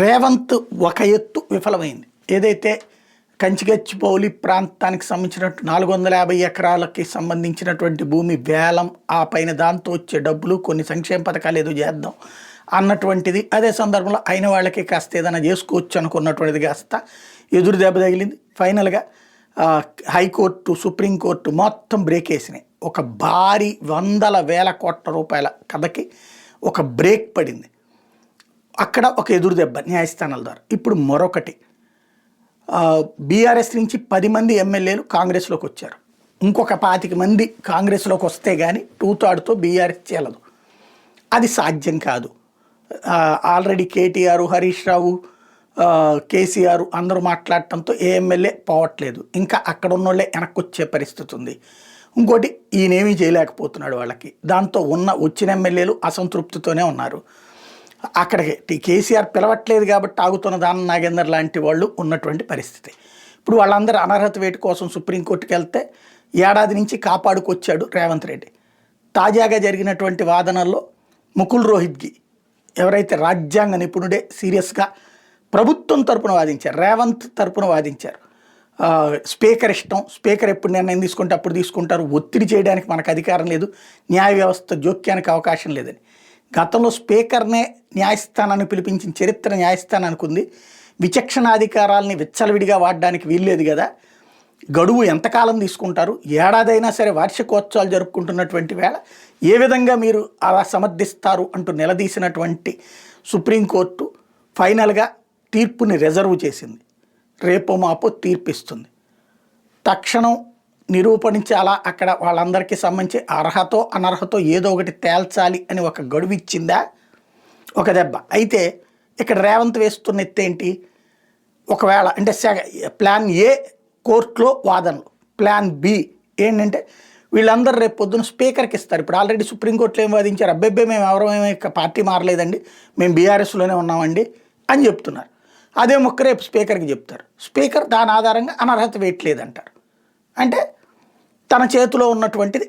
రేవంత్ ఒక ఎత్తు విఫలమైంది. ఏదైతే కంచిగచ్చిబౌలి ప్రాంతానికి సంబంధించినట్టు 450 ఎకరాలకి సంబంధించినటువంటి భూమి వేలం, ఆ పైన దాంతో వచ్చే డబ్బులు కొన్ని సంక్షేమ పథకాలు ఏదో చేద్దాం అన్నటువంటిది, అదే సందర్భంలో అయిన వాళ్ళకి కాస్త ఏదైనా చేసుకోవచ్చు అనుకున్నటువంటిది కాస్త ఎదురు దెబ్బ తగిలింది. ఫైనల్గా హైకోర్టు, సుప్రీంకోర్టు మొత్తం బ్రేక్ వేసినాయి. ఒక భారీ వందల వేల కోట్ల రూపాయల కథకి ఒక బ్రేక్ పడింది. అక్కడ ఒక ఎదురు దెబ్బ న్యాయస్థానాల ద్వారా. ఇప్పుడు మరొకటి, బీఆర్ఎస్ నుంచి 10 మంది ఎమ్మెల్యేలు కాంగ్రెస్లోకి వచ్చారు. ఇంకొక 25 మంది కాంగ్రెస్లోకి వస్తే కానీ 2/3తో బీఆర్ఎస్ చేయలేదు. అది సాధ్యం కాదు. ఆల్రెడీ కేటీఆర్, హరీష్ రావు, కేసీఆర్ అందరూ మాట్లాడటంతో ఏ ఎమ్మెల్యే పోవట్లేదు. ఇంకా అక్కడ ఉన్నోళ్ళే వెనక్కి వచ్చే పరిస్థితి ఉంది. ఇంకోటి, ఈయనేమీ చేయలేకపోతున్నాడు వాళ్ళకి. దాంతో వచ్చిన ఎమ్మెల్యేలు అసంతృప్తితోనే ఉన్నారు. అక్కడికి కేసీఆర్ పిలవట్లేదు కాబట్టి ఆగుతున్న దానం నాగేందర్ లాంటి వాళ్ళు ఉన్నటువంటి పరిస్థితి. ఇప్పుడు వాళ్ళందరూ అనర్హత వేటు కోసం సుప్రీంకోర్టుకి వెళ్తే ఏడాది నుంచి కాపాడుకొచ్చాడు రేవంత్ రెడ్డి. తాజాగా జరిగినటువంటి వాదనల్లో ముకుల్ రోహిత్గి, ఎవరైతే రాజ్యాంగ నిపుణుడే, సీరియస్గా ప్రభుత్వం తరపున వాదించారు, రేవంత్ తరపున వాదించారు. స్పీకర్ ఇష్టం, స్పీకర్ ఎప్పుడు నిర్ణయం తీసుకుంటే అప్పుడు తీసుకుంటారు, ఒత్తిడి చేయడానికి మనకు అధికారం లేదు, న్యాయ వ్యవస్థ జోక్యానికి అవకాశం లేదని. గతంలో స్పీకర్నే న్యాయస్థానాన్ని పిలిపించిన చరిత్ర న్యాయస్థానానికి ఉంది. విచక్షణాధికారాలని విచ్చలవిడిగా వాడడానికి వీల్లేదు కదా. గడువు ఎంతకాలం తీసుకుంటారు? ఏడాదైనా సరే వార్షికోత్సవాలు జరుపుకుంటున్నటువంటి వేళ ఏ విధంగా మీరు అలా సమర్థిస్తారు అంటూ నిలదీసినటువంటి సుప్రీంకోర్టు ఫైనల్గా తీర్పుని రిజర్వ్ చేసింది. రేపో మాపో తీర్పిస్తుంది. తక్షణం నిరూపణించాలా, అక్కడ వాళ్ళందరికీ సంబంధించి అర్హతో అనర్హతో ఏదో ఒకటి తేల్చాలి అని ఒక గడువు ఇచ్చిందా, ఒక దెబ్బ. అయితే ఇక్కడ రేవంత్ వేస్తున్న ఎత్తేంటి? ఒకవేళ అంటే ప్లాన్ ఏ కోర్టులో వాదనలు, ప్లాన్ బి ఏంటంటే వీళ్ళందరూ రేపు పొద్దున స్పీకర్కి ఇస్తారు. ఇప్పుడు ఆల్రెడీ సుప్రీంకోర్టులో ఏం వాదించారు? అబ్బెబ్బే మేము ఎవరేమీ పార్టీ మారలేదండి, మేము బీఆర్ఎస్లోనే ఉన్నామండి అని చెప్తున్నారు. అదే మొక్క రేపు స్పీకర్కి చెప్తారు. స్పీకర్ దాని ఆధారంగా అనర్హత వేయట్లేదంటారు. అంటే తన చేతిలో ఉన్నటువంటిది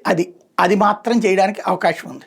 అది మాత్రం చేయడానికి అవకాశం ఉంది.